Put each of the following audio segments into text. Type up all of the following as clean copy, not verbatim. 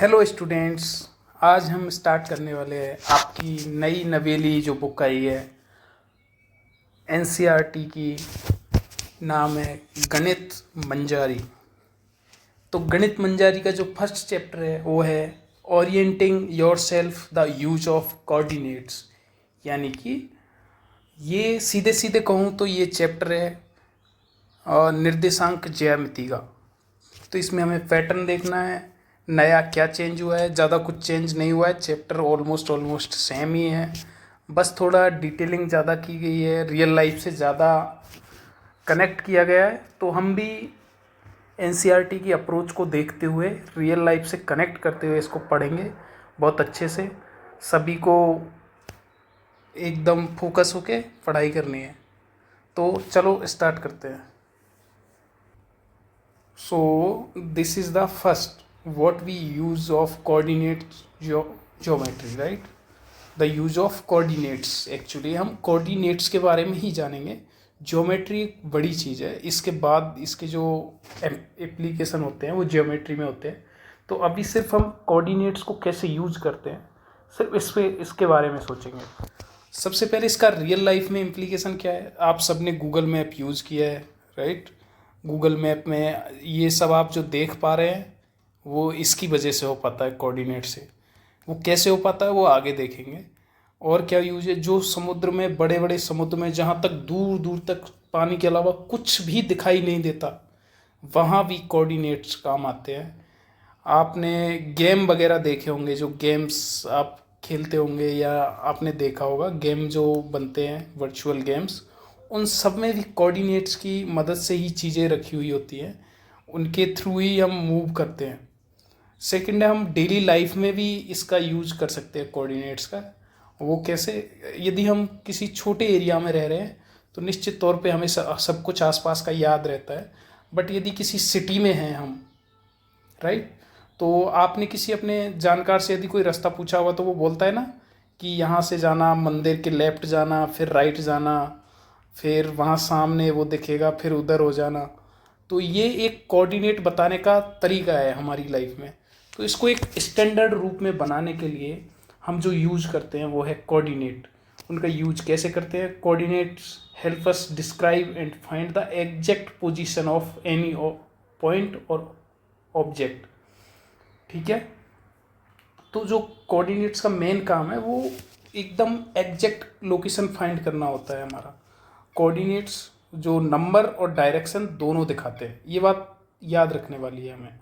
Hello students. आज हम start करने वाले हैं आपकी नई नवेली जो बुक आई है एनसीईआरटी की। नाम है गणित मंजारी। तो गणित मंजारी का जो फर्स्ट चैप्टर है वो है orienting yourself the use of coordinates. यानी कि ये सीधे सीधे कहूँ तो ये चैप्टर है निर्देशांक ज्यामिति का। तो इसमें हमें पैटर्न देखना है, नया क्या चेंज हुआ है। ज़्यादा कुछ चेंज नहीं हुआ है, चैप्टर ऑलमोस्ट सेम ही है, बस थोड़ा डिटेलिंग ज़्यादा की गई है, रियल लाइफ से ज़्यादा कनेक्ट किया गया है। तो हम भी एनसीईआरटी की अप्रोच को देखते हुए, रियल लाइफ से कनेक्ट करते हुए इसको पढ़ेंगे बहुत अच्छे से। सभी को एकदम फोकस होके पढ़ाई करनी है। तो चलो स्टार्ट करते हैं। So this is the first what we use of coordinate geometry, right? The use of coordinates, actually हम coordinates के बारे में ही जानेंगे। ज्योमेट्री एक बड़ी चीज़ है, इसके बाद इसके जो एप्लीकेशन होते हैं वो ज्योमेट्री में होते हैं। तो अभी सिर्फ हम कोऑर्डिनेट्स को कैसे यूज करते हैं सिर्फ इसके बारे में सोचेंगे। सबसे पहले इसका रियल लाइफ में इम्प्लीकेशन क्या है। आप सबने गूगल मैप यूज़ किया है, राइट? गूगल मैप में ये सब आप जो देख पा रहे हैं वो इसकी वजह से हो पाता है, कोऑर्डिनेट से। वो कैसे हो पाता है वो आगे देखेंगे। और क्या यूज है, जो समुद्र में, बड़े बड़े समुद्र में जहाँ तक दूर दूर तक पानी के अलावा कुछ भी दिखाई नहीं देता, वहाँ भी कोऑर्डिनेट्स काम आते हैं। आपने गेम वगैरह देखे होंगे, जो गेम्स आप खेलते होंगे या आपने देखा होगा, गेम जो बनते हैं वर्चुअल गेम्स, उन सब में भी कोऑर्डिनेट्स की मदद से ही चीज़ें रखी हुई होती हैं, उनके थ्रू ही हम मूव करते हैं। सेकंड है, हम डेली लाइफ में भी इसका यूज कर सकते हैं कोऑर्डिनेट्स का। वो कैसे, यदि हम किसी छोटे एरिया में रह रहे हैं तो निश्चित तौर पे हमें सब कुछ आसपास का याद रहता है। बट यदि किसी सिटी में हैं हम, राइट, तो आपने किसी अपने जानकार से यदि कोई रास्ता पूछा हुआ तो वो बोलता है ना कि यहाँ से जाना, मंदिर के लेफ्ट जाना, फिर राइट जाना, फिर वहाँ सामने वो दिखेगा, फिर उधर हो जाना। तो ये एक कोऑर्डिनेट बताने का तरीका है हमारी लाइफ में। तो इसको एक स्टैंडर्ड रूप में बनाने के लिए हम जो यूज करते हैं वो है कोऑर्डिनेट। उनका यूज कैसे करते हैं? Coordinates help us describe and find the exact position of any point और ऑब्जेक्ट। ठीक है, तो जो कोऑर्डिनेट्स का मेन काम है वो एकदम एग्जैक्ट लोकेशन फाइंड करना होता है हमारा। कोऑर्डिनेट्स जो नंबर और डायरेक्शन दोनों दिखाते हैं, ये बात याद रखने वाली है हमें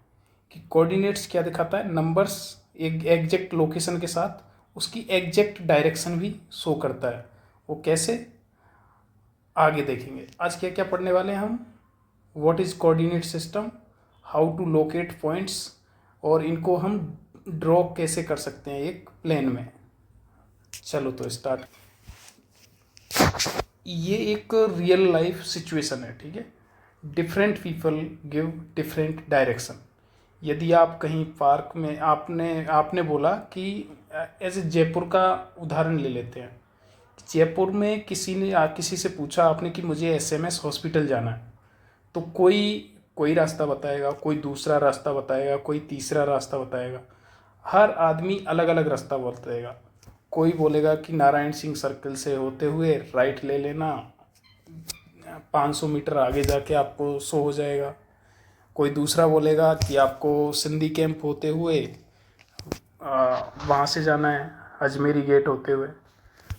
कि कोऑर्डिनेट्स क्या दिखाता है। नंबर्स एक एग्जैक्ट लोकेशन के साथ उसकी एग्जैक्ट डायरेक्शन भी शो करता है। वो कैसे, आगे देखेंगे। आज क्या क्या पढ़ने वाले हैं हम? What is coordinate system, how to locate points, और इनको हम ड्रॉ कैसे कर सकते हैं एक प्लेन में। चलो तो स्टार्ट। ये एक रियल लाइफ सिचुएशन है, ठीक है। Different people give different direction. यदि आप कहीं पार्क में, आपने बोला कि एज ए जयपुर का उदाहरण ले लेते हैं। जयपुर में किसी से पूछा आपने कि मुझे एसएमएस हॉस्पिटल जाना है, तो कोई रास्ता बताएगा, कोई दूसरा रास्ता बताएगा, कोई तीसरा रास्ता बताएगा। हर आदमी अलग अलग रास्ता बताएगा। कोई बोलेगा कि नारायण सिंह सर्कल से होते हुए राइट ले लेना, 500 मीटर आगे जाके आपको शो हो जाएगा। कोई दूसरा बोलेगा कि आपको सिंधी कैंप होते हुए वहाँ से जाना है, अजमेरी गेट होते हुए।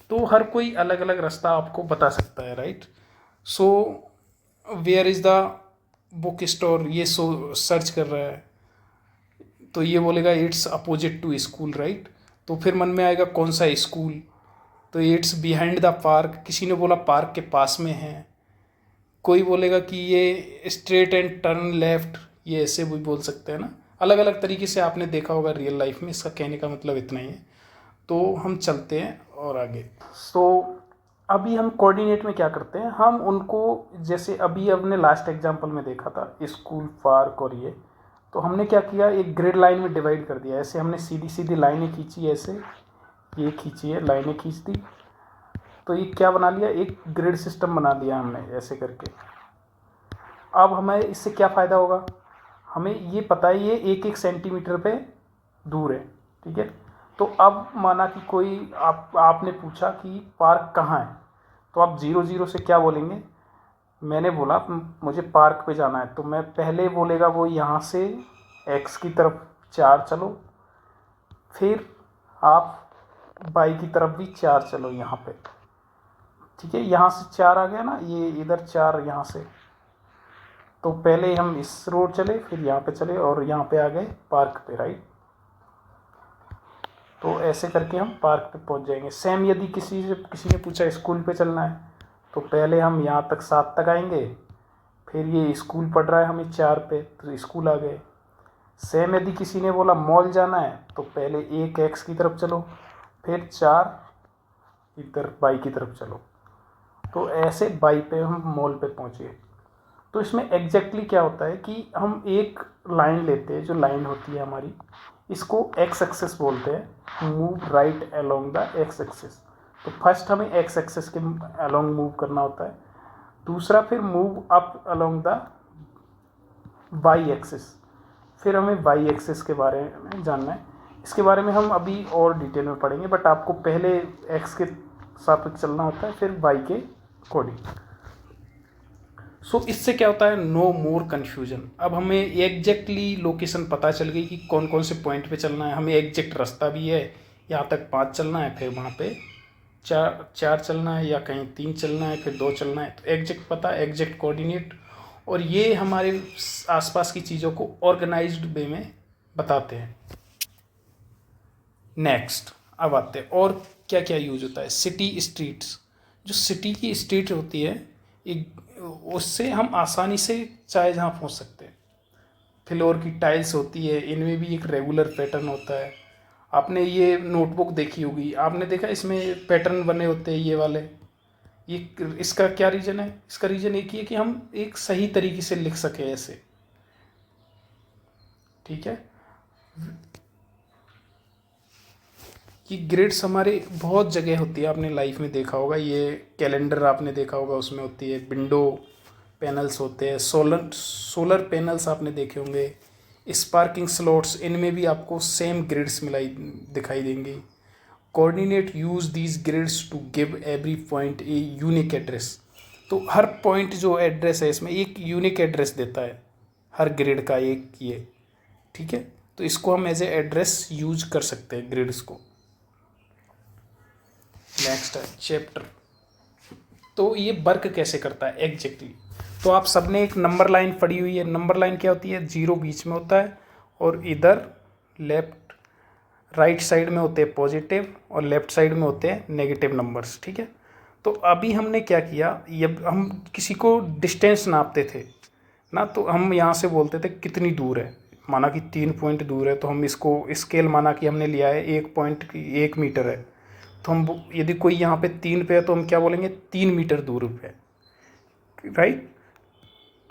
तो हर कोई अलग अलग रास्ता आपको बता सकता है, right. So where is the book store, ये सर्च कर रहा है तो ये बोलेगा it's opposite to school, right. तो फिर मन में आएगा कौन सा स्कूल, तो इट्स बिहाइंड द पार्क। किसी ने बोला पार्क के पास में है। कोई बोलेगा कि ये स्ट्रेट एंड टर्न लेफ्ट, ये ऐसे भी बोल सकते हैं ना। अलग अलग तरीके से आपने देखा होगा रियल लाइफ में। इसका कहने का मतलब इतना ही है। तो हम चलते हैं और आगे। तो अभी हम कोऑर्डिनेट में क्या करते हैं, हम उनको, जैसे अभी हमने लास्ट एग्जांपल में देखा था स्कूल, पार्क और ये, तो हमने क्या किया, एक ग्रिड लाइन में डिवाइड कर दिया। ऐसे हमने सीधी सीधी लाइनें खींची, ऐसे ये खींची है, लाइनें खींच दी, तो ये क्या बना लिया, एक ग्रिड सिस्टम बना दिया हमने ऐसे करके। अब हमें इससे क्या फ़ायदा होगा, हमें ये पता है ये 1-1 सेंटीमीटर पे दूर है, ठीक है। तो अब माना कि कोई आपने पूछा कि पार्क कहाँ है, तो आप 0 0 से क्या बोलेंगे, मैंने बोला मुझे पार्क पे जाना है, तो मैं पहले बोलेगा वो यहाँ से x की तरफ 4 चलो, फिर आप y की तरफ भी 4 चलो यहाँ पे, ठीक है। यहाँ से 4 आ गया ना, ये इधर 4 यहाँ से, तो पहले हम इस रोड चले, फिर यहाँ पे चले और यहाँ पे आ गए पार्क पे, राइट। तो ऐसे करके हम पार्क पे पहुँच जाएंगे। सेम यदि किसी ने पूछा स्कूल पे चलना है, तो पहले हम यहाँ तक 7 तक आएंगे, फिर ये स्कूल पढ़ रहा है हमें 4 पे, तो स्कूल आ गए। सेम यदि किसी ने बोला मॉल जाना है, तो पहले 1 x की तरफ चलो, फिर 4 इधर y की तरफ चलो, तो ऐसे y पे हम मॉल पे पहुँचे। तो इसमें एग्जैक्टली क्या होता है कि हम एक लाइन लेते हैं, जो लाइन होती है हमारी, इसको एक्स एक्सेस बोलते हैं, move right along the x axis. तो फर्स्ट हमें एक्स एक्सेस के अलोंग मूव करना होता है, दूसरा फिर move up along the y axis, फिर हमें वाई एक्सेस के बारे में जानना है। इसके बारे में हम अभी और डिटेल में पढ़ेंगे, बट आपको पहले एक्स के सापेक्ष चलना होता है, फिर वाई के अकॉर्डिंग। सो इससे क्या होता है, नो मोर कन्फ्यूजन। अब हमें एग्जैक्टली लोकेशन पता चल गई कि कौन कौन से पॉइंट पे चलना है, हमें एग्जैक्ट रास्ता भी है, यहाँ तक 5 चलना है, फिर वहाँ पे 4 चलना है, या कहीं 3 चलना है, फिर 2 चलना है। तो एग्जैक्ट पता, एग्जैक्ट कोऑर्डिनेट, और ये हमारे आसपास की चीज़ों को ऑर्गेनाइज्ड वे में बताते हैं। नेक्स्ट अब आते हैं और क्या क्या यूज होता है। सिटी स्ट्रीट्स, जो सिटी की स्ट्रीट होती है, एक उससे हम आसानी से चाहे जहाँ पहुँच सकते हैं। फ्लोर की टाइल्स होती है, इनमें भी एक रेगुलर पैटर्न होता है। आपने ये नोटबुक देखी होगी, आपने देखा इसमें पैटर्न बने होते हैं ये वाले। ये इसका क्या रीज़न है, इसका रीज़न एक ही है कि हम एक सही तरीके से लिख सकें ऐसे, ठीक है। ये ग्रिड्स हमारे बहुत जगह होती है, आपने लाइफ में देखा होगा, ये कैलेंडर आपने देखा होगा, उसमें होती है। विंडो पैनल्स होते हैं, सोलर पैनल्स आपने देखे होंगे, स्पार्किंग स्लॉट्स, इनमें भी आपको सेम ग्रिड्स दिखाई देंगी। Coordinate use these grids to give every point a unique address. तो हर पॉइंट जो एड्रेस है इसमें एक यूनिक एड्रेस देता है, हर ग्रिड का एक ये, ठीक है। तो इसको हम एज ए एड्रेस यूज कर सकते हैं ग्रिड्स को। नेक्स्ट है चैप्टर। तो ये वर्क कैसे करता है एग्जैक्टली। तो आप सबने एक नंबर लाइन पढ़ी हुई है। नंबर लाइन क्या होती है, 0 बीच में होता है, और इधर लेफ्ट राइट साइड में होते हैं पॉजिटिव, और लेफ्ट साइड में होते हैं नेगेटिव नंबर्स, ठीक है। तो अभी हमने क्या किया, ये हम किसी को डिस्टेंस नापते थे ना, तो हम यहाँ से बोलते थे कितनी दूर है। माना कि 3 पॉइंट दूर है, तो हम इसको स्केल माना कि हमने लिया है 1 पॉइंट की 1 मीटर है, तो हम यदि कोई यहाँ पे 3 पे है, तो हम क्या बोलेंगे, 3 मीटर दूर पे, राइट,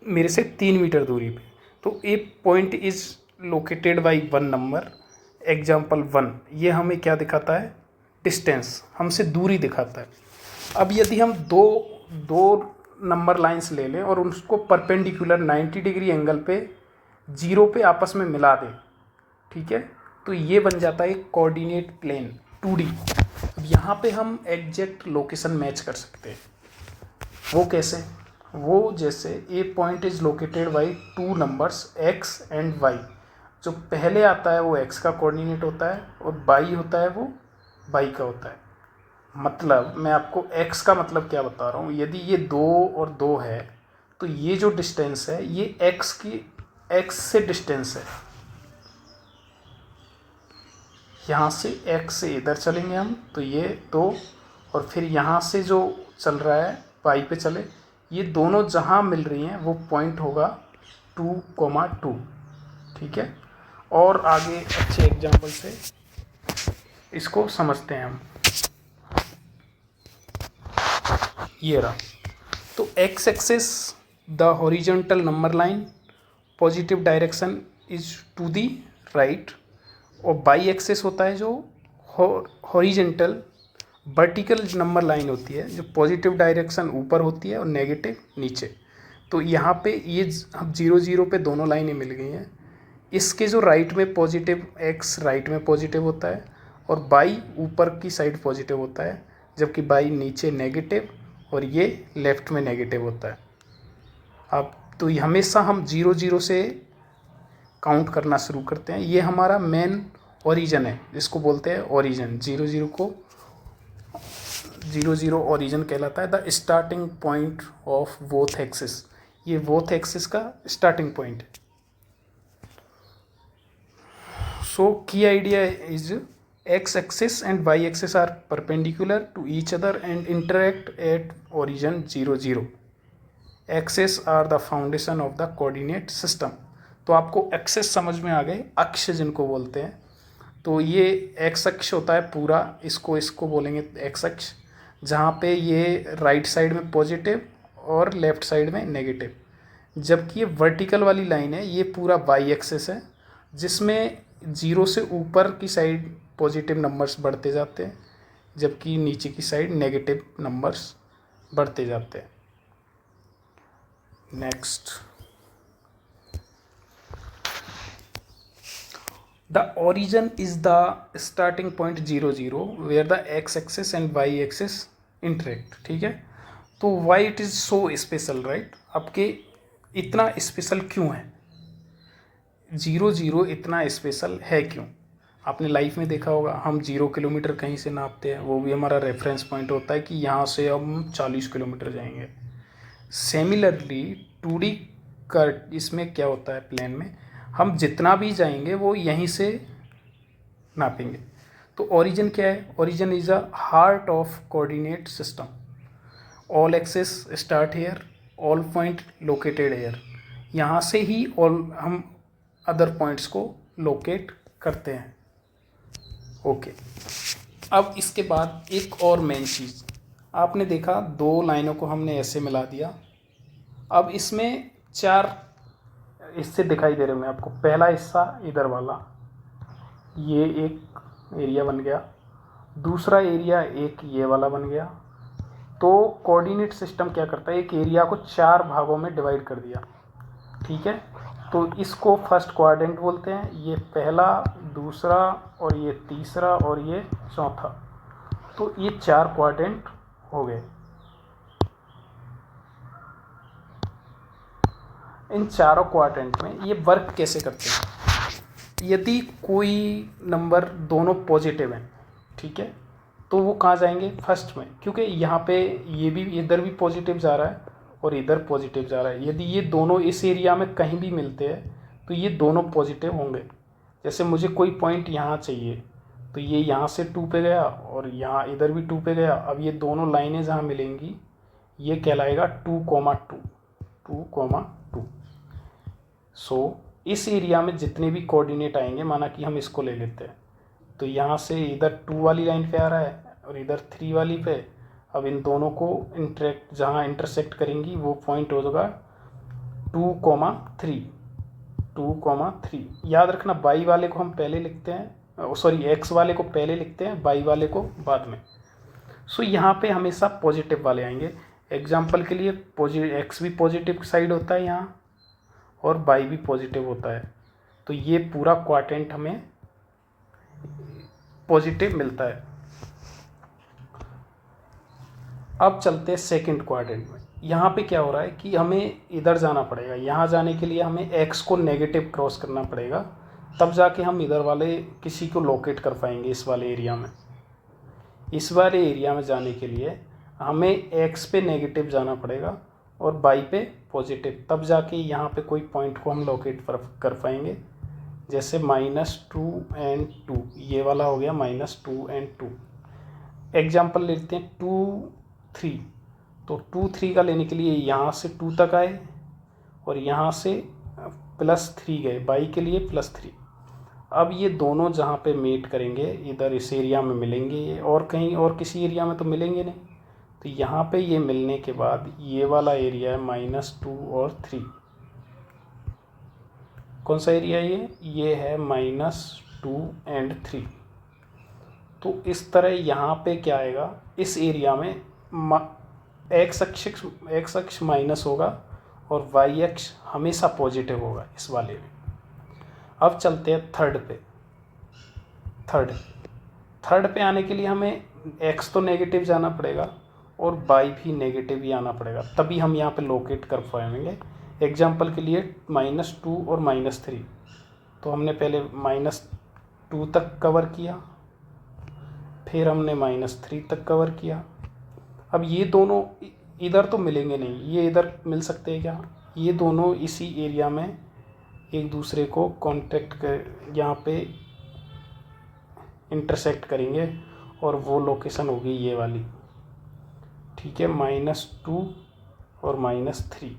मेरे से 3 मीटर दूरी पे। तो a point is located by 1 number, example 1, ये हमें क्या दिखाता है, डिस्टेंस, हमसे दूरी दिखाता है। अब यदि हम दो नंबर लाइंस ले लें और उसको परपेंडिकुलर 90 डिग्री एंगल पे 0 पे आपस में मिला दें, ठीक है, तो ये बन जाता है एक कोऑर्डिनेट प्लेन 2D। अब यहाँ पे हम एग्जैक्ट लोकेशन मैच कर सकते हैं। वो कैसे, वो जैसे a point is located by 2 numbers x and y। जो पहले आता है वो x का कोऑर्डिनेट होता है, और y होता है वो y का होता है। मतलब मैं आपको x का मतलब क्या बता रहा हूँ, यदि ये 2 और 2 है, तो ये जो डिस्टेंस है ये x से डिस्टेंस है। यहाँ से x से इधर चलेंगे हम, तो ये 2, और फिर यहाँ से जो चल रहा है y पे चले, ये दोनों जहाँ मिल रही हैं वो पॉइंट होगा 2,2, ठीक है। और आगे अच्छे एग्जाम्पल से इसको समझते हैं हम। ये रहा, तो x axis the horizontal number line, positive direction is to the right, और y एक्सेस होता है जो हॉरिजॉन्टल वर्टिकल नंबर लाइन होती है, जो पॉजिटिव डायरेक्शन ऊपर होती है और नेगेटिव नीचे। तो यहाँ पे ये अब 0 0 पे दोनों लाइनें मिल गई हैं, इसके जो राइट में पॉजिटिव, एक्स राइट में पॉजिटिव होता है और बाई ऊपर की साइड पॉजिटिव होता है, जबकि बाई नीचे नेगेटिव और ये लेफ्ट में नेगेटिव होता है। अब तो हमेशा हम 0 0 से काउंट करना शुरू करते हैं। ये हमारा मेन ओरिजिन है, जिसको बोलते हैं ओरिजिन। 0 0 को 0 0 ओरिजिन कहलाता है, the starting point of both axis. ये बोथ एक्सिस का स्टार्टिंग पॉइंट है। So key idea is x axis and y axis are perpendicular to each other and interact at origin 0 0. Axes are the foundation of the coordinate system. तो आपको access समझ में आ गए, अक्ष जिनको बोलते हैं। तो ये एक्स अक्ष होता है पूरा, इसको बोलेंगे एक्स अक्ष, जहाँ पे ये राइट साइड में पॉजिटिव और लेफ्ट साइड में नेगेटिव। जबकि ये वर्टिकल वाली लाइन है, ये पूरा वाई एक्सेस है, जिसमें 0 से ऊपर की साइड पॉजिटिव नंबर्स बढ़ते जाते हैं, जबकि नीचे की साइड नेगेटिव नंबर्स बढ़ते जाते हैं। Next, the origin is the starting point 0 0 where the x axis and y axis interact. ठीक है, तो why it is so special, right. आपके इतना स्पेशल क्यों है? 0 0 इतना स्पेशल है क्यों? आपने लाइफ में देखा होगा, हम 0 किलोमीटर कहीं से नापते हैं, वो भी हमारा रेफरेंस पॉइंट होता है कि यहाँ से हम 40 किलोमीटर जाएंगे। सिमिलरली 2D का इसमें क्या होता है, प्लेन में हम जितना भी जाएंगे वो यहीं से नापेंगे। तो ओरिजिन क्या है? Origin is a heart of coordinate system. All axes start here, all point located here. यहाँ से ही ऑल हम अदर पॉइंट्स को लोकेट करते हैं। ओके, अब इसके बाद एक और मेन चीज़, आपने देखा 2 लाइनों को हमने ऐसे मिला दिया। अब इसमें 4 हिस्से दिखाई दे रहे होंगे आपको। पहला हिस्सा इधर वाला, ये एक एरिया बन गया। दूसरा एरिया एक ये वाला बन गया। तो कोऑर्डिनेट सिस्टम क्या करता है, एक एरिया को 4 भागों में डिवाइड कर दिया। ठीक है, तो इसको फर्स्ट क्वाड्रेंट बोलते हैं। ये पहला, दूसरा और ये तीसरा और ये चौथा। तो ये 4 क्वाड्रेंट हो गए। इन चारों क्वाड्रेंट में ये वर्क कैसे करते हैं? यदि कोई नंबर दोनों पॉजिटिव हैं, ठीक है, तो वो कहाँ जाएंगे? फर्स्ट में, क्योंकि यहाँ पे ये भी इधर भी पॉजिटिव जा रहा है और इधर पॉजिटिव जा रहा है। यदि ये दोनों इस एरिया में कहीं भी मिलते हैं तो ये दोनों पॉजिटिव होंगे। जैसे मुझे कोई पॉइंट यहाँ चाहिए, तो ये यहाँ से 2 पे गया और यहाँ इधर भी 2 पे गया। अब ये दोनों लाइनें जहाँ मिलेंगी ये कहलाएगा 2,2, 2,2। सो इस एरिया में जितने भी कोऑर्डिनेट आएंगे, माना कि हम इसको ले लेते हैं, तो यहाँ से इधर 2 वाली लाइन पे आ रहा है और इधर 3 वाली पे। अब इन दोनों को जहाँ इंटरसेक्ट करेंगी वो पॉइंट होगा 2,3, 2,3। याद रखना, बाई वाले को हम पहले लिखते हैं, सॉरी एक्स वाले को पहले लिखते हैं, बाई वाले को बाद में। सो यहाँ पे हमेशा पॉजिटिव वाले आएंगे। एग्जाम्पल के लिए एक्स भी पॉजिटिव साइड होता है यहाँ और बाई भी पॉजिटिव होता है। तो ये पूरा क्वाड्रेंट हमें पॉजिटिव मिलता है। अब चलते हैं सेकंड क्वाड्रेंट में। यहाँ पे क्या हो रहा है कि हमें इधर जाना पड़ेगा। यहाँ जाने के लिए हमें एक्स को नेगेटिव क्रॉस करना पड़ेगा, तब जाके हम इधर वाले किसी को लोकेट कर पाएंगे इस वाले एरिया में। इस वाले एरिया में जाने के लिए हमें एक्स पे नेगेटिव जाना पड़ेगा और बाई पे पॉजिटिव, तब जाके यहाँ पे कोई पॉइंट को हम लोकेट कर पाएंगे। जैसे -2 और 2, ये वाला हो गया -2 और 2। एग्जाम्पल लेते हैं 2, 3। तो 2, 3 का लेने के लिए यहाँ से 2 तक आए और यहाँ से +3 गए, बाई के लिए +3। अब ये दोनों जहाँ पे मीट करेंगे, इधर इस एरिया में मिलेंगे ये, और कहीं और किसी एरिया में तो मिलेंगे नहीं। तो यहाँ पे ये मिलने के बाद ये वाला एरिया है -2 और 3। कौन सा एरिया ये है -2 और 3। तो इस तरह यहाँ पे क्या आएगा, इस एरिया में एक्स अक्ष माइनस होगा और वाई अक्ष हमेशा पॉजिटिव होगा इस वाले में। अब चलते हैं थर्ड पे। थर्ड पे आने के लिए हमें x तो नेगेटिव जाना पड़ेगा और y भी नेगेटिव ही आना पड़ेगा, तभी हम यहाँ पे लोकेट कर पाएंगे। एग्जाम्पल के लिए -2 और -3, तो हमने पहले -2 तक कवर किया, फिर हमने -3 तक कवर किया। अब ये दोनों इधर तो मिलेंगे नहीं, ये इधर मिल सकते हैं क्या? ये दोनों इसी एरिया में एक दूसरे को कांटेक्ट कर यहाँ पे इंटरसेक्ट करेंगे और वो लोकेशन होगी ये वाली, ठीक है, -2 और -3।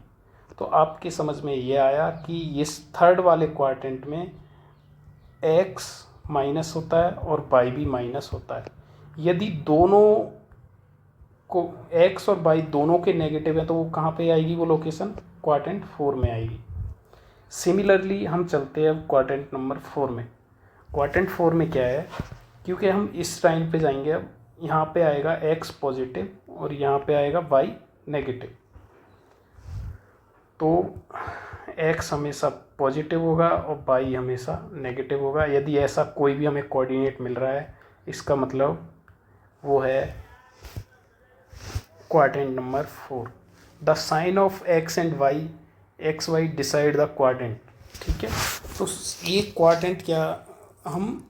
तो आपके समझ में ये आया कि इस थर्ड वाले क्वाड्रेंट में x माइनस होता है और y भी माइनस होता है। यदि दोनों को x और y दोनों के नेगेटिव हैं तो वो कहाँ पे आएगी वो लोकेशन? क्वाड्रेंट 4 में आएगी। सिमिलरली हम चलते हैं अब क्वाड्रेंट नंबर 4 में। क्वाड्रेंट 4 में क्या है, क्योंकि हम इस लाइन पे जाएंगे, अब यहाँ पे आएगा x पॉजिटिव और यहाँ पे आएगा y नेगेटिव, तो x हमेशा पॉजिटिव होगा और y हमेशा नेगेटिव होगा। यदि ऐसा कोई भी हमें कोऑर्डिनेट मिल रहा है, इसका मतलब वो है quadrant number 4। The sign of x and y, x y decide the quadrant, ठीक है। तो ये क्वाड्रेंट क्या, हम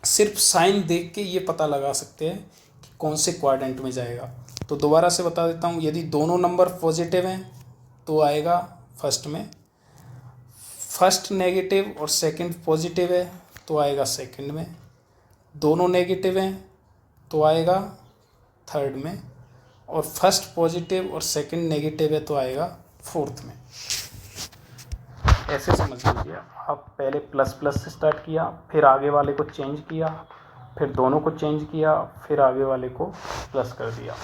सिर्फ साइन देख के ये पता लगा सकते हैं कि कौन से क्वाड्रेंट में जाएगा। तो दोबारा से बता देता हूँ, यदि दोनों नंबर पॉजिटिव हैं तो आएगा फर्स्ट में, फर्स्ट नेगेटिव और सेकंड पॉजिटिव है तो आएगा सेकंड में, दोनों नेगेटिव हैं तो आएगा थर्ड में, और फर्स्ट पॉजिटिव और सेकंड नेगेटिव है तो आएगा फोर्थ में। ऐसे समझ लीजिए, आप पहले प्लस प्लस से स्टार्ट किया, फिर आगे वाले को चेंज किया, फिर दोनों को चेंज किया, फिर आगे वाले को प्लस कर दिया।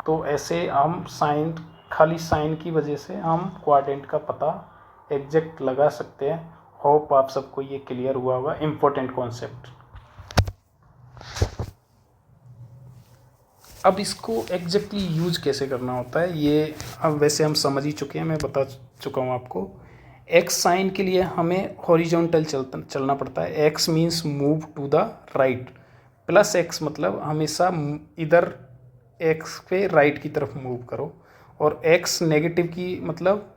तो ऐसे हम साइन, खाली साइन की वजह से हम क्वाड्रेंट का पता एग्जैक्ट लगा सकते हैं। होप आप सबको ये क्लियर हुआ होगा, इम्पोर्टेंट कॉन्सेप्ट। अब इसको एग्जैक्टली यूज कैसे करना होता है ये अब वैसे हम समझ ही चुके हैं, मैं बता चुका हूँ आपको। एक्स साइन के लिए हमें हॉरिजॉन्टल चलना पड़ता है, x means move to the right, plus x मतलब हमेशा इधर एक्स पे राइट की तरफ मूव करो, और एक्स नेगेटिव की मतलब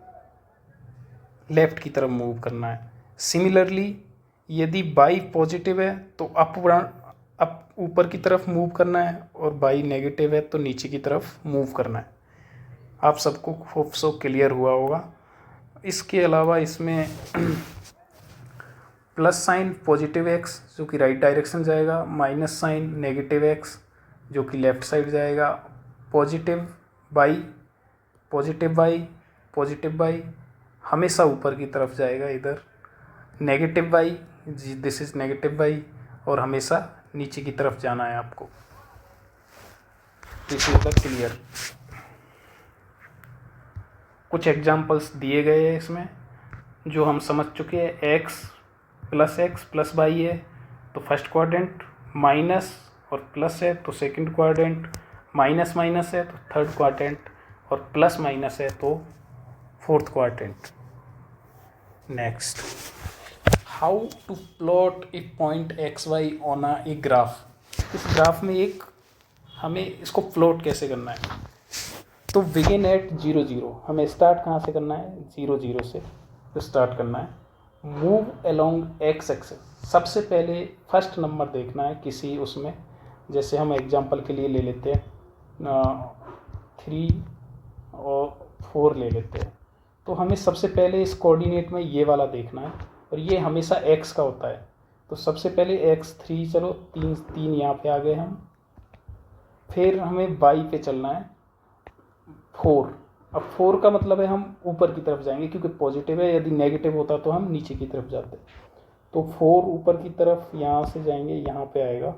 लेफ़्ट की तरफ मूव करना है। सिमिलरली यदि बाई पॉजिटिव है तो अप ऊपर की तरफ मूव करना है, और बाई नेगेटिव है तो नीचे की तरफ मूव करना है। आप सबको होप सो क्लियर हुआ होगा। इसके अलावा इसमें प्लस साइन पॉजिटिव एक्स जो कि राइट डायरेक्शन जाएगा, माइनस साइन नेगेटिव एक्स जो कि लेफ़्ट साइड जाएगा, पॉजिटिव बाई पॉजिटिव बाई हमेशा ऊपर की तरफ जाएगा इधर, negative by this is negative by, और हमेशा नीचे की तरफ जाना है आपको। This is the clear. कुछ एग्जांपल्स दिए गए हैं इसमें जो हम समझ चुके हैं। एक्स प्लस बाई है तो फर्स्ट क्वाड्रेंट, माइनस और प्लस है तो सेकंड क्वाड्रेंट, माइनस माइनस है तो थर्ड क्वाड्रेंट, और प्लस माइनस है तो fourth quadrant. Next, how to plot a point x y on a graph. इस ग्राफ में एक हमें इसको प्लॉट कैसे करना है, तो बिगिन एट 0 0, हमें स्टार्ट कहाँ से करना है, 0 0 से स्टार्ट करना है। मूव अलोंग एक्स एक्सिस, सबसे पहले फर्स्ट नंबर देखना है किसी उसमें, जैसे हम एग्जांपल के लिए ले लेते हैं 3 और 4 ले लेते हैं, तो हमें सबसे पहले इस कोऑर्डिनेट में ये वाला देखना है, और ये हमेशा x का होता है। तो सबसे पहले x3, चलो तीन यहाँ पे आ गए हम, फिर हमें y पे चलना है 4। अब 4 का मतलब है हम ऊपर की तरफ जाएंगे क्योंकि पॉजिटिव है, यदि नेगेटिव होता तो हम नीचे की तरफ जाते। तो 4 ऊपर की तरफ यहाँ से जाएंगे, यहाँ पे आएगा,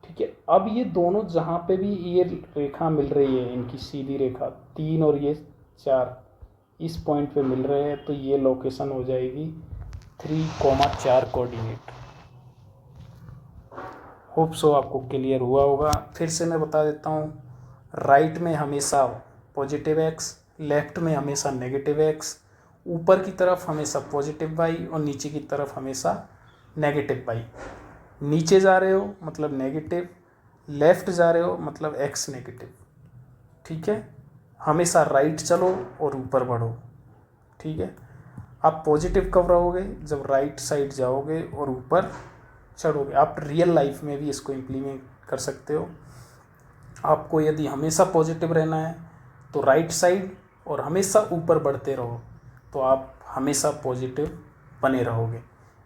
ठीक है। अब ये दोनों जहाँ पे भी ये रेखा मिल रही है, इनकी सीधी रेखा 3 और ये 4 इस पॉइंट पे मिल रहे हैं, तो ये लोकेशन हो जाएगी 3,4 कोऑर्डिनेट। होप सो आपको क्लियर हुआ होगा। फिर से मैं बता देता हूँ, राइट में हमेशा पॉजिटिव एक्स, लेफ्ट में हमेशा नेगेटिव एक्स, ऊपर की तरफ हमेशा पॉजिटिव वाई और नीचे की तरफ हमेशा नेगेटिव वाई। नीचे जा रहे हो मतलब नेगेटिव, लेफ्ट जा रहे हो मतलब एक्स नेगेटिव। ठीक है, हमेशा राइट चलो और ऊपर बढ़ो। ठीक है, आप पॉजिटिव कब रहोगे? जब राइट साइड जाओगे और ऊपर चढ़ोगे। आप रियल लाइफ में भी इसको इम्प्लीमेंट कर सकते हो। आपको यदि हमेशा पॉजिटिव रहना है तो राइट साइड और हमेशा ऊपर बढ़ते रहो, तो आप हमेशा पॉजिटिव बने रहोगे।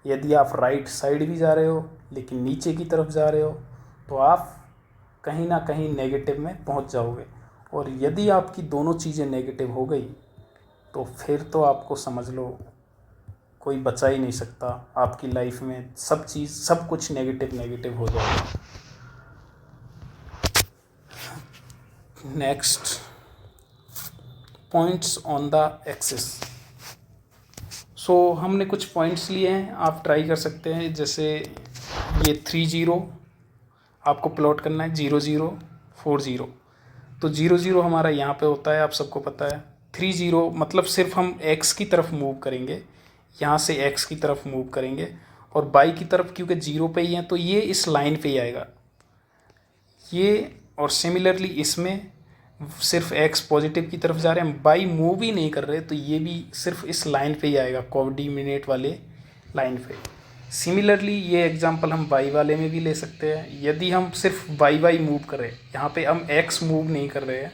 यदि आप राइट साइड भी जा रहे हो लेकिन नीचे की तरफ जा रहे हो, तो आप कहीं ना कहीं नेगेटिव में पहुंच जाओगे। और यदि आपकी दोनों चीज़ें नेगेटिव हो गई तो फिर तो आपको समझ लो कोई बचा ही नहीं सकता। आपकी लाइफ में सब कुछ नेगेटिव नेगेटिव हो जाएगा। Next, points on the axis. So हमने कुछ पॉइंट्स लिए हैं, आप ट्राई कर सकते हैं। जैसे ये 3 0 आपको प्लॉट करना है, 0 0 4 0। तो 0 0 हमारा यहाँ पे होता है, आप सबको पता है। 3 0 मतलब सिर्फ हम एक्स की तरफ मूव करेंगे, यहाँ से एक्स की तरफ मूव करेंगे और बाई की तरफ, क्योंकि 0 पे ही है तो ये इस लाइन पे ही आएगा ये। और सिमिलरली इसमें सिर्फ एक्स पॉजिटिव की तरफ जा रहे हैं, बाई मूव ही नहीं कर रहे, तो ये भी सिर्फ इस लाइन पे ही आएगा, कोऑर्डिनेट वाले लाइन पे। सिमिलरली ये एग्जांपल हम बाई वाले में भी ले सकते हैं। यदि हम सिर्फ बाई बाई मूव कर रहे हैं, यहाँ पे हम एक्स मूव नहीं कर रहे हैं,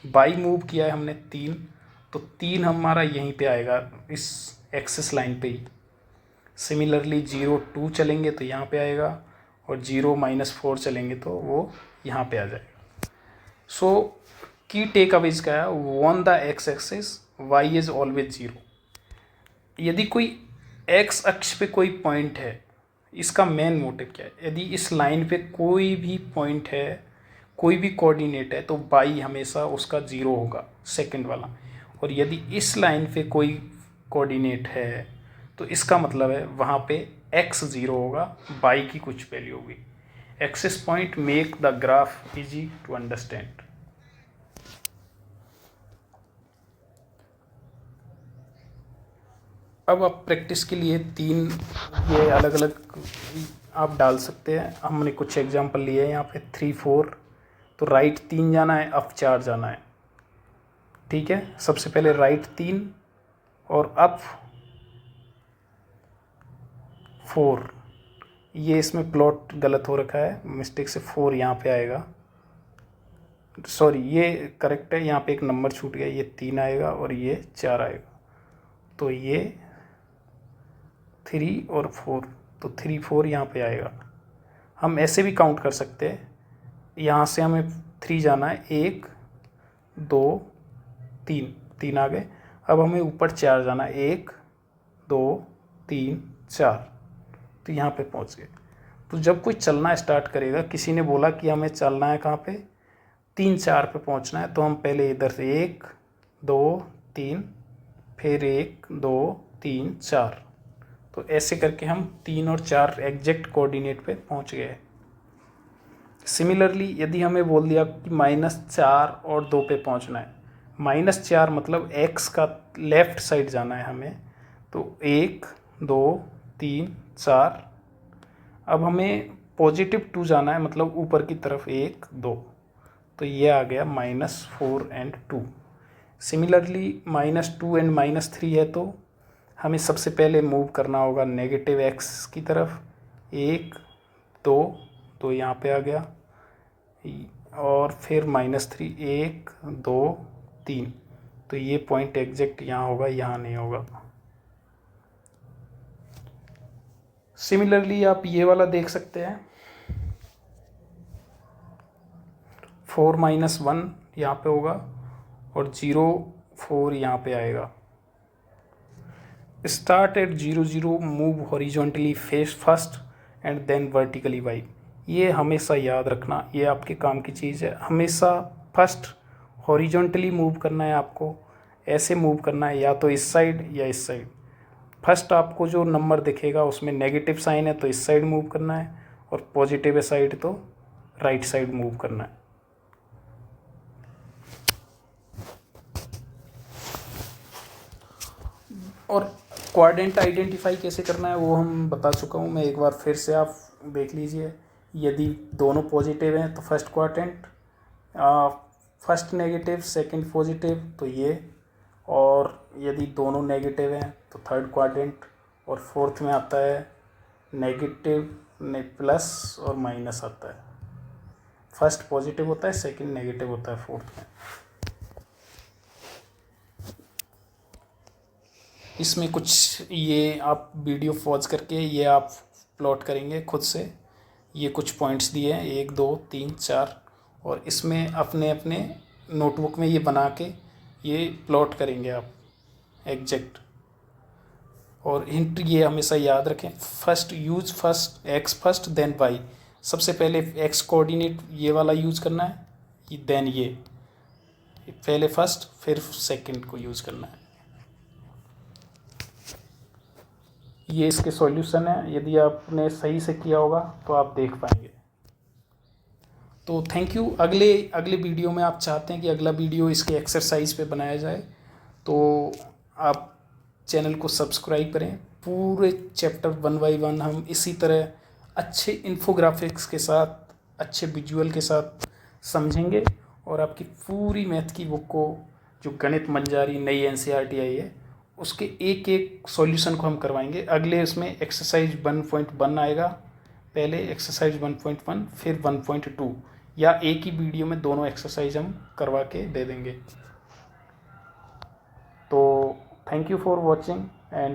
बाई मूव किया है हमने 3, तो 3 हमारा यहीं पे आएगा इस एक्सिस लाइन पे ही। सिमिलरली 0 2 चलेंगे तो यहाँ पे आएगा, और 0 -4 चलेंगे तो वो यहाँ पे आ जाएगा। सो की टेक अवेज क्या है? On the x axis, y is always 0। यदि कोई एक्स अक्ष पे कोई पॉइंट है, इसका मेन मोटिव क्या है? यदि इस लाइन पे कोई भी पॉइंट है, कोई भी कोऑर्डिनेट है, तो वाई हमेशा उसका 0 होगा, सेकंड वाला। और यदि इस लाइन पे कोई कोऑर्डिनेट है तो इसका मतलब है वहाँ पे एक्स 0 होगा, वाई की कुछ वैल्यू होगी। Axis point make the graph easy to understand. अब आप प्रैक्टिस के लिए 3 ये अलग अलग आप डाल सकते हैं। हमने कुछ एग्जांपल लिए हैं यहाँ पे 3 4, तो राइट 3 जाना है, अप 4 जाना है। ठीक है, सबसे पहले राइट 3 और अप 4। ये इसमें प्लॉट गलत हो रखा है, मिस्टेक से 4 यहाँ पे आएगा, सॉरी ये करेक्ट है, यहाँ पे एक नंबर छूट गया, ये 3 आएगा और ये 4 आएगा। तो ये 3 और 4, तो 3 4 यहाँ पे आएगा। हम ऐसे भी काउंट कर सकते हैं, यहाँ से हमें 3 जाना है, 1 2 3, 3 आ गए। अब हमें ऊपर 4 जाना है, 1 2 3 4, तो यहाँ पे पहुँच गए। तो जब कोई चलना स्टार्ट करेगा, किसी ने बोला कि हमें चलना है कहाँ पे, 3 4 पे पहुँचना है, तो हम पहले इधर से 1 2 3, फिर 1 2 3 4, तो ऐसे करके हम 3 और 4 एग्जैक्ट कोऑर्डिनेट पे पहुंच गए। सिमिलरली यदि हमें बोल दिया कि -4 और 2 पे पहुंचना है, -4 मतलब x का लेफ़्ट साइड जाना है हमें, तो 1 2 3 4। अब हमें +2 जाना है, मतलब ऊपर की तरफ 1 2, तो ये आ गया -4 and 2। सिमिलरली -2 and -3 है, तो हमें सबसे पहले मूव करना होगा नेगेटिव एक्स की तरफ, 1 2, तो यहाँ पे आ गया, और फिर -3 1 2 3, तो ये पॉइंट एग्जैक्ट यहाँ होगा, यहाँ नहीं होगा। सिमिलरली आप ये वाला देख सकते हैं, 4 -1 यहाँ पे होगा और 0 4 यहाँ पे आएगा। Start at 0 0, move horizontally face first and then vertically y. ये हमेशा याद रखना, ये आपके काम की चीज़ है। हमेशा फर्स्ट हॉरिजॉन्टली मूव करना है आपको, ऐसे मूव करना है, या तो इस साइड या इस साइड। फर्स्ट आपको जो नंबर दिखेगा उसमें नेगेटिव साइन है तो इस साइड मूव करना है, और पॉजिटिव है साइड तो राइट साइड मूव करना है। और क्वाड्रेंट आइडेंटिफाई कैसे करना है वो हम बता चुका हूँ मैं, एक बार फिर से आप देख लीजिए। यदि दोनों पॉजिटिव हैं तो first quadrant, first negative second positive तो ये, और यदि दोनों नेगेटिव हैं तो थर्ड क्वाड्रेंट, और फोर्थ में आता है नेगेटिव ने प्लस और माइनस आता है। फर्स्ट पॉजिटिव होता है, सेकंड नेगेटिव होता है फोर्थ में। इसमें कुछ ये आप वीडियो पॉज करके ये आप प्लॉट करेंगे खुद से। ये कुछ पॉइंट्स दिए हैं 1 2 3 4, और इसमें अपने अपने नोटबुक में ये बना के ये प्लॉट करेंगे आप एग्जैक्ट। और हिंट ये हमेशा याद रखें, first use first x first then y. सबसे पहले एक्स कोऑर्डिनेट ये वाला यूज़ करना है, देन ये पहले फर्स्ट फिर सेकंड को यूज़ करना है। ये इसके सॉल्यूशन है, यदि आपने सही से किया होगा तो आप देख पाएंगे। तो थैंक यू। अगले वीडियो में आप चाहते हैं कि अगला वीडियो इसके एक्सरसाइज पे बनाया जाए तो आप चैनल को सब्सक्राइब करें। पूरे चैप्टर 1 बाय 1 हम इसी तरह अच्छे इन्फोग्राफिक्स के साथ, अच्छे विजुअल के साथ समझेंगे, और आपकी पूरी मैथ की बुक को, जो गणित मंजारी नई NCERT आई है, उसके एक एक सॉल्यूशन को हम करवाएंगे। अगले उसमें एक्सरसाइज 1.1 आएगा, पहले एक्सरसाइज 1.1 फिर 1.2, या एक ही वीडियो में दोनों एक्सरसाइज हम करवा के दे देंगे। तो thank you for watching and